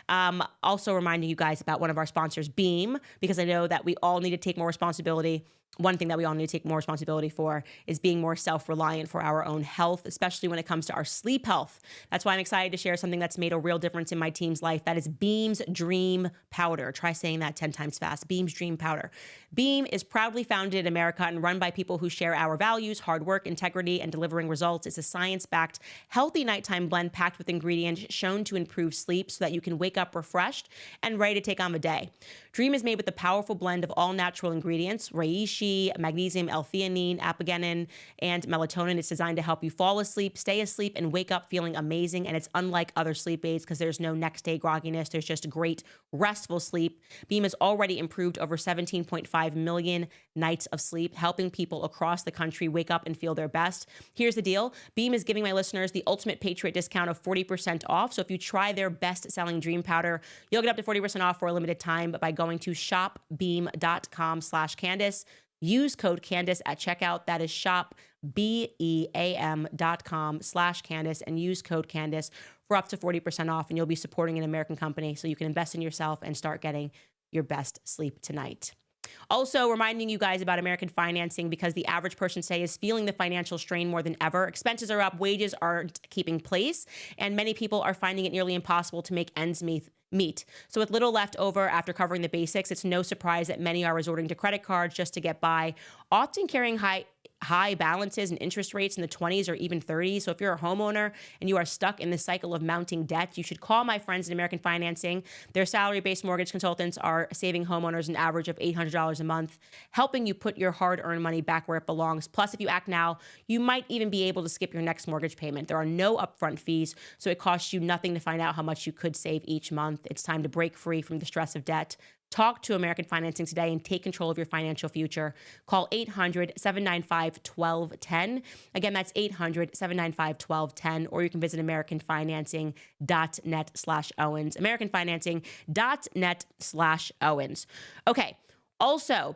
Also reminding you guys about one of our sponsors, Beam, because I know that we all need to take more responsibility. One thing that we all need to take more responsibility for is being more self-reliant for our own health, especially when it comes to our sleep health. That's why I'm excited to share something that's made a real difference in my team's life. That is Beam's Dream Powder. Try saying that 10 times fast. Beam's Dream Powder. Beam is proudly founded in America and run by people who share our values, hard work, integrity, and delivering results. It's a science-backed, healthy nighttime blend packed with ingredients shown to improve sleep so that you can wake up refreshed and ready to take on the day. Dream is made with a powerful blend of all natural ingredients, reishi, magnesium, L-theanine, apigenin, and melatonin. It's designed to help you fall asleep, stay asleep, and wake up feeling amazing. And it's unlike other sleep aids because there's no next day grogginess. There's just great restful sleep. Beam has already improved over 17.5 million nights of sleep, helping people across the country wake up and feel their best. Here's the deal. Beam is giving my listeners the ultimate Patriot discount of 40% off. So if you try their best-selling Dream Powder, you'll get up to 40% off for a limited time by going to shopbeam.com/Candace. Use code Candace at checkout. That is shopbeam.com/Candace and use code Candace for up to 40% off. And you'll be supporting an American company so you can invest in yourself and start getting your best sleep tonight. Also reminding you guys about American financing because the average person today is feeling the financial strain more than ever. Expenses are up, wages aren't keeping pace, and many people are finding it nearly impossible to make ends meet. So with little left over after covering the basics, it's no surprise that many are resorting to credit cards just to get by, often carrying high balances and interest rates in the 20s or even 30s. So if you're a homeowner and you are stuck in this cycle of mounting debt, you should call my friends at American Financing. Their salary-based mortgage consultants are saving homeowners an average of $800 a month, helping you put your hard-earned money back where it belongs. Plus, if you act now, you might even be able to skip your next mortgage payment. There are no upfront fees, so it costs you nothing to find out how much you could save each month. It's time to break free from the stress of debt. Talk to American Financing today and take control of your financial future. Call 800-795-1210. Again, that's 800-795-1210, or you can visit americanfinancing.net/Owens. americanfinancing.net/Owens. Okay. Also,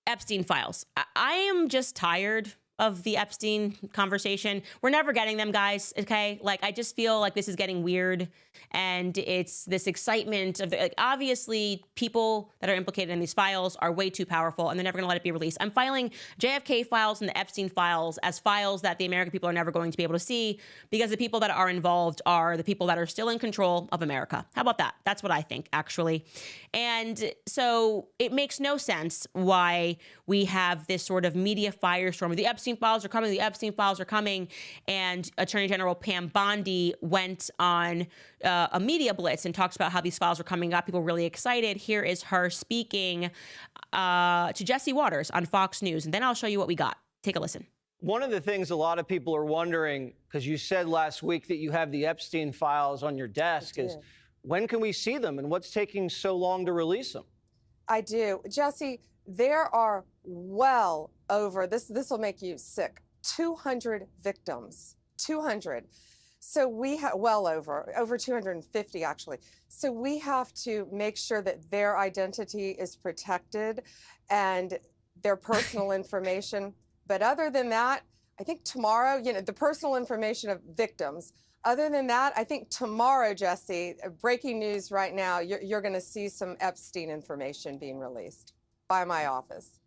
Epstein files. I am just tired of the Epstein conversation. We're never getting them, guys, okay? Like, I just feel like this is getting weird, and it's this excitement of, like, obviously people that are implicated in these files are way too powerful, and they're never gonna let it be released. I'm filing JFK files and the Epstein files as files that the American people are never going to be able to see because the people that are involved are the people that are still in control of America. How about that? That's what I think, actually. And so it makes no sense why we have this sort of media firestorm. The Epstein files are coming, the Epstein files are coming. And Attorney General Pam Bondi went on a media blitz and talks about how these files are coming up. People really excited. Here is her speaking to Jesse Waters on Fox News. And then I'll show you what we got. Take a listen. One of the things a lot of people are wondering, because you said last week that you have the Epstein files on your desk, is when can we see them and what's taking so long to release them? I do. Jesse, there are well over, this will make you sick, 200 victims. 200. So we have well over 250 actually. So we have to make sure that their identity is protected and their personal information. But other than that, I think tomorrow, the personal information of victims. Other than that, I think tomorrow, Jesse, breaking news right now, you're going to see some Epstein information being released by my office.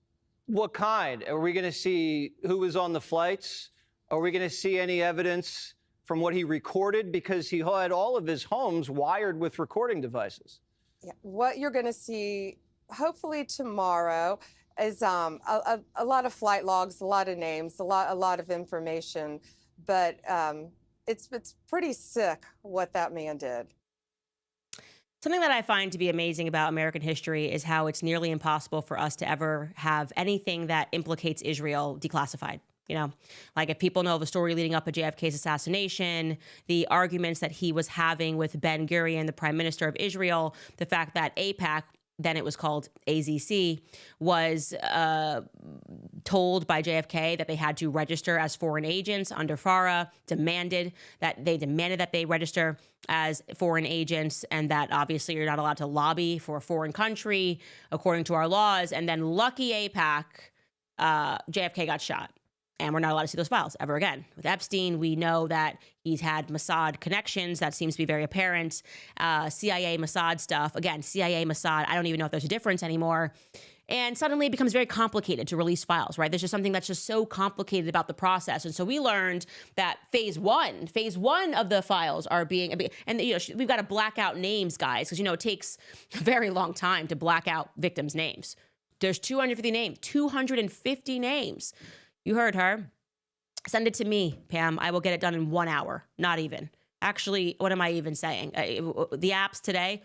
What kind? Are we going to see who was on the flights? Are we going to see any evidence from what he recorded? Because he had all of his homes wired with recording devices. Yeah, what you're going to see, hopefully tomorrow, is a lot of flight logs, a lot of names, a lot of information, but it's pretty sick what that man did. Something that I find to be amazing about American history is how it's nearly impossible for us to ever have anything that implicates Israel declassified. Like if people know the story leading up to JFK's assassination, the arguments that he was having with Ben Gurion, the prime minister of Israel, the fact that AIPAC, then it was called AZC, was told by JFK that they had to register as foreign agents under FARA, demanded that they register as foreign agents, and that obviously you're not allowed to lobby for a foreign country according to our laws. And then lucky AIPAC, JFK got shot. And we're not allowed to see those files ever again. With Epstein, we know that he's had Mossad connections. That seems to be very apparent. CIA, Mossad stuff. Again, CIA, Mossad, I don't even know if there's a difference anymore. And suddenly it becomes very complicated to release files, right? There's just something that's just so complicated about the process. And so we learned that phase one of the files are being, and we've got to black out names, guys, because it takes a very long time to black out victims' names. There's 250 names. You heard her. Send it to me, Pam. I will get it done in 1 hour. Not even. Actually, what am I even saying? The apps today,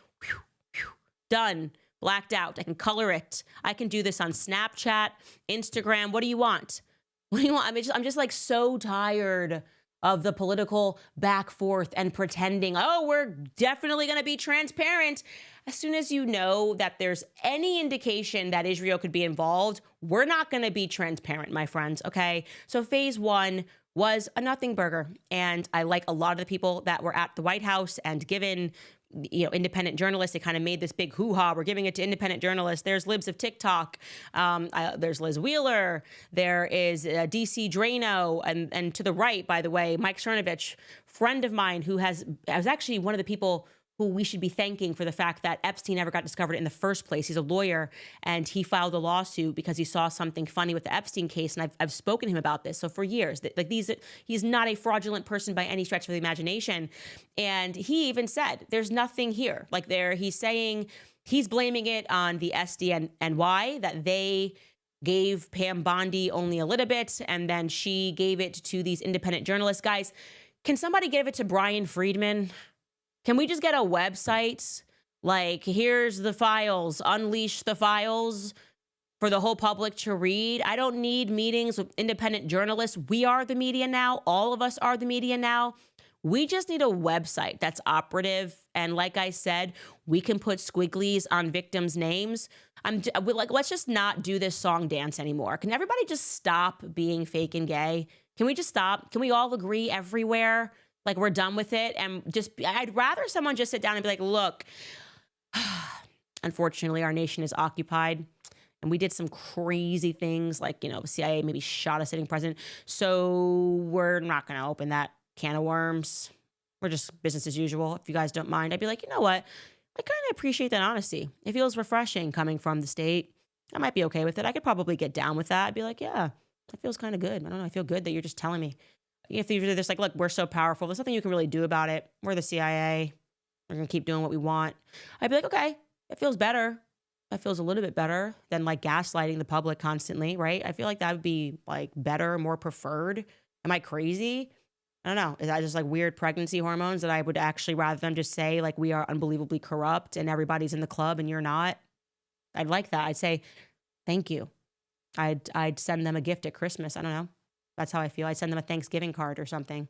done, blacked out. I can color it. I can do this on Snapchat, Instagram. What do you want? What do you want? I'm just like so tired of the political back forth and pretending, oh, we're definitely going to be transparent. As soon as you know that there's any indication that Israel could be involved, we're not going to be transparent, my friends, okay? So phase one was a nothing burger. And I like a lot of the people that were at the White House and given independent journalists, they kind of made this big hoo-ha. We're giving it to independent journalists. There's libs of TikTok. There's Liz Wheeler. There is DC Drano. And to the right, by the way, Mike Cernovich, friend of mine who was actually one of the people who we should be thanking for the fact that Epstein never got discovered in the first place. He's a lawyer, and he filed a lawsuit because he saw something funny with the Epstein case, and I've spoken to him about this. So for years, he's not a fraudulent person by any stretch of the imagination. And he even said, there's nothing here. He's saying, he's blaming it on the SDNY, that they gave Pam Bondi only a little bit, and then she gave it to these independent journalists. Guys, can somebody give it to Brian Friedman? Can we just get a website? Here's the files, unleash the files for the whole public to read. I don't need meetings with independent journalists. We are the media now. All of us are the media now. We just need a website that's operative. And like I said, we can put squigglies on victims' names. Let's just not do this song dance anymore. Can everybody just stop being fake and gay? Can we just stop? Can we all agree everywhere? We're done with it. And I'd rather someone just sit down and be like, look, unfortunately, our nation is occupied and we did some crazy things the CIA maybe shot a sitting president. So we're not going to open that can of worms. We're just business as usual. If you guys don't mind, I'd be like, you know what? I kind of appreciate that honesty. It feels refreshing coming from the state. I might be okay with it. I could probably get down with that. I'd be like, yeah, that feels kind of good. I don't know. I feel good that you're just telling me. If you're just look, we're so powerful. There's nothing you can really do about it. We're the CIA. We're going to keep doing what we want. I'd be like, okay, it feels better. That feels a little bit better than gaslighting the public constantly, right? I feel like that would be better, more preferred. Am I crazy? I don't know. Is that just weird pregnancy hormones that I would actually rather them just say we are unbelievably corrupt and everybody's in the club and you're not? I'd like that. I'd say, thank you. I'd send them a gift at Christmas. I don't know. That's how I feel. I'd send them a Thanksgiving card or something.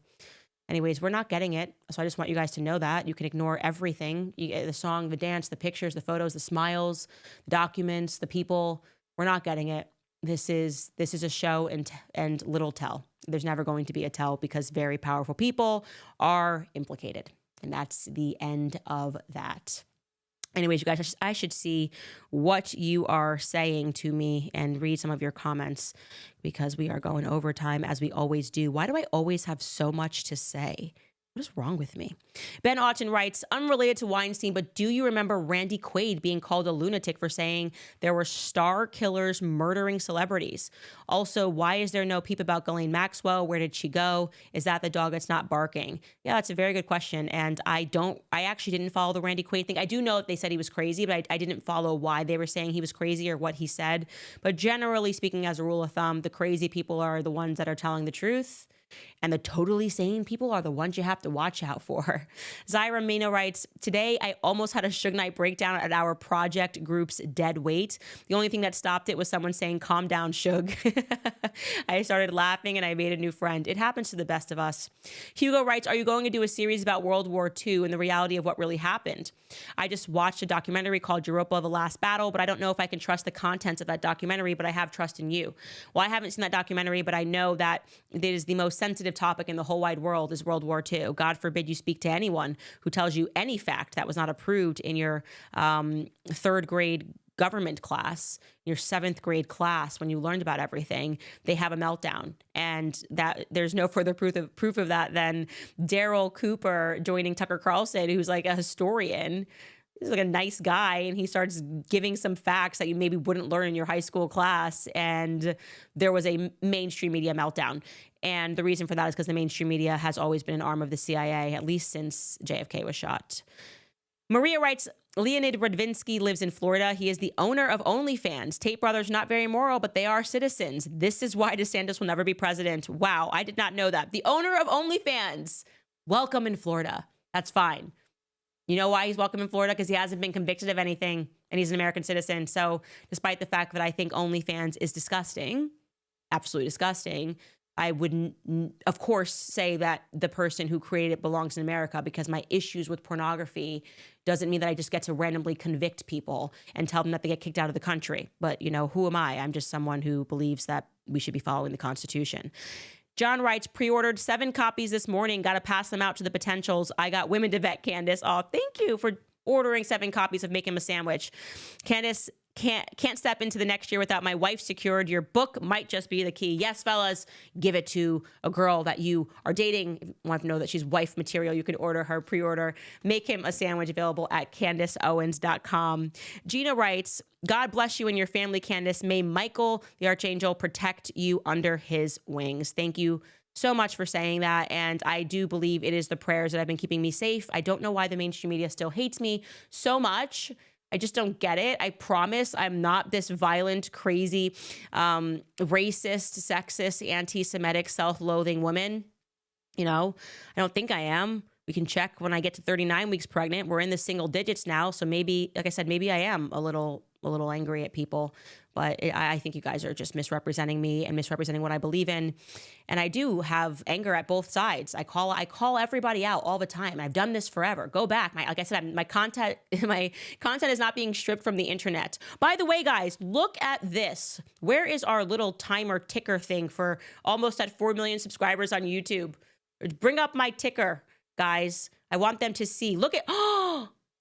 Anyways, we're not getting it. So I just want you guys to know that. You can ignore everything. The song, the dance, the pictures, the photos, the smiles, the documents, the people. We're not getting it. this is a show and little tell. There's never going to be a tell because very powerful people are implicated. And that's the end of that. Anyways, you guys, I should see what you are saying to me and read some of your comments because we are going overtime as we always do. Why do I always have so much to say? What is wrong with me? Ben Auten writes, unrelated to Weinstein, but do you remember Randy Quaid being called a lunatic for saying there were star killers murdering celebrities? Also, why is there no peep about Ghislaine Maxwell? Where did she go? Is that the dog that's not barking? Yeah, that's a very good question. And I actually didn't follow the Randy Quaid thing. I do know that they said he was crazy, but I didn't follow why they were saying he was crazy or what he said. But generally speaking, as a rule of thumb, the crazy people are the ones that are telling the truth. And the totally sane people are the ones you have to watch out for. Zyra Mino writes, today I almost had a Suge Knight breakdown at our project group's dead weight. The only thing that stopped it was someone saying, calm down, Suge. I started laughing and I made a new friend. It happens to the best of us. Hugo writes, are you going to do a series about World War II and the reality of what really happened? I just watched a documentary called Europa, The Last Battle, but I don't know if I can trust the contents of that documentary, but I have trust in you. Well, I haven't seen that documentary, but I know that it is the most sensitive topic in the whole wide world is World War II. God forbid you speak to anyone who tells you any fact that was not approved in your third grade government class, your seventh grade class, when you learned about everything, they have a meltdown. And that there's no further proof of that than Daryl Cooper joining Tucker Carlson, who's like a historian. He's like a nice guy, and he starts giving some facts that you maybe wouldn't learn in your high school class. And there was a mainstream media meltdown. And the reason for that is because the mainstream media has always been an arm of the CIA, at least since JFK was shot. Maria writes, Leonid Radvinsky lives in Florida. He is the owner of OnlyFans. Tate brothers not very moral, but they are citizens. This is why DeSantis will never be president. Wow, I did not know that. The owner of OnlyFans. Welcome in Florida. That's fine. You know why he's welcome in Florida? Because he hasn't been convicted of anything, and he's an American citizen. So despite the fact that I think OnlyFans is disgusting, absolutely disgusting, I wouldn't, of course, say that the person who created it belongs in America, because my issues with pornography doesn't mean that I just get to randomly convict people and tell them that they get kicked out of the country. But, you know, who am I? I'm just someone who believes that we should be following the Constitution. John writes, pre-ordered 7 copies this morning. Got to pass them out to the potentials. I got women to vet, Candace. Oh, thank you for ordering 7 copies of Make Him a Sandwich. Candace, can't step into the next year without my wife secured. Your book might just be the key. Yes, fellas, give it to a girl that you are dating. If you want to know that she's wife material, you can order her pre-order. Make Him a Sandwich, available at CandaceOwens.com. Gina writes, God bless you and your family, Candace. May Michael, the Archangel, protect you under his wings. Thank you so much for saying that. And I do believe it is the prayers that have been keeping me safe. I don't know why the mainstream media still hates me so much. I just don't get it. I promise I'm not this violent, crazy, racist, sexist, anti-Semitic, self-loathing woman. You know, I don't think I am. We can check when I get to 39 weeks pregnant. We're in the single digits now. So maybe, like I said, maybe I am a little angry at people. But I think you guys are just misrepresenting me and misrepresenting what I believe in. And I do have anger at both sides. I call everybody out all the time. I've done this forever. Go back. Like I said, my content is not being stripped from the internet. By the way, guys, look at this. Where is our little timer ticker thing for almost at 4 million subscribers on YouTube? Bring up my ticker, guys. I want them to see. Look at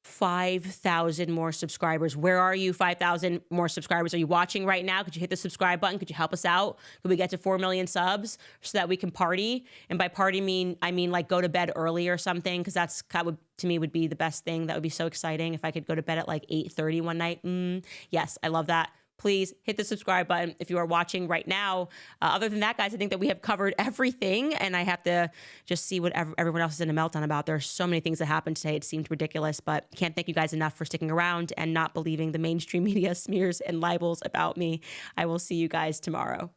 5,000 more subscribers. Where are you? 5,000 more subscribers. Are you watching right now? Could you hit the subscribe button? Could you help us out? Could we get to 4 million subs so that we can party? And by party, I mean like go to bed early or something, because that's to me would be the best thing. That would be so exciting if I could go to bed at like 8:30 one night. Yes, I love that. Please hit the subscribe button if you are watching right now. Other than that, guys, I think that we have covered everything, and I have to just see what everyone else is in a meltdown about. There are so many things that happened today. It seemed ridiculous, but can't thank you guys enough for sticking around and not believing the mainstream media smears and libels about me. I will see you guys tomorrow.